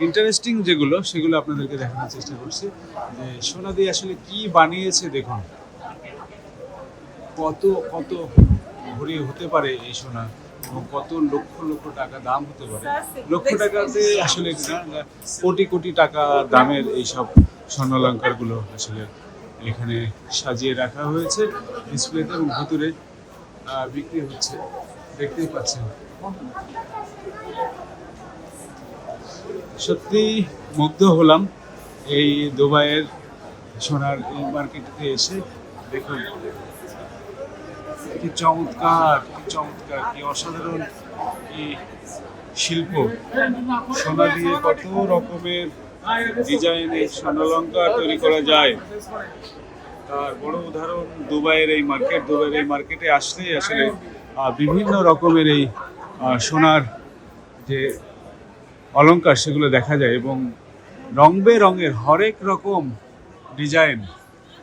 Interesting যেগুলো সেগুলো আপনাদেরকে দেখানোর চেষ্টা করছি যে সোনা দিয়ে আসলে কি বানিয়েছে। দেখুন কত কত ভরি হতে পারে এই সোনা এবং কত লক্ষ লক্ষ টাকা দাম হতে পারে। লক্ষ টাকাতে আসলে না, কোটি কোটি টাকা দামের এইসব স্বর্ণালঙ্কারগুলো আসলে এখানে সাজিয়ে রাখা হয়েছে ডিসপ্লেতে এবং ভিতরে বিক্রি হচ্ছে, দেখতেই পাচ্ছেন। সত্যি মুগ্ধ হলাম এই দুবাইয়ের সোনার এই মার্কেটে এসে। দেখুন কি চমৎকার, কি চমৎকার, কি অসাধারণ এই শিল্প। সোনা দিয়ে কত রকমের ডিজাইনের স্বর্ণালঙ্কার তৈরি করা যায় তার বড় উদাহরণ দুবাইয়ের এই মার্কেট। দুবাইয়ের এই মার্কেটে আসলেই আসলে বিভিন্ন রকমের এই সোনার যে অলংকার সেগুলো দেখা যায় এবং রং বেরঙের হরেক রকম ডিজাইন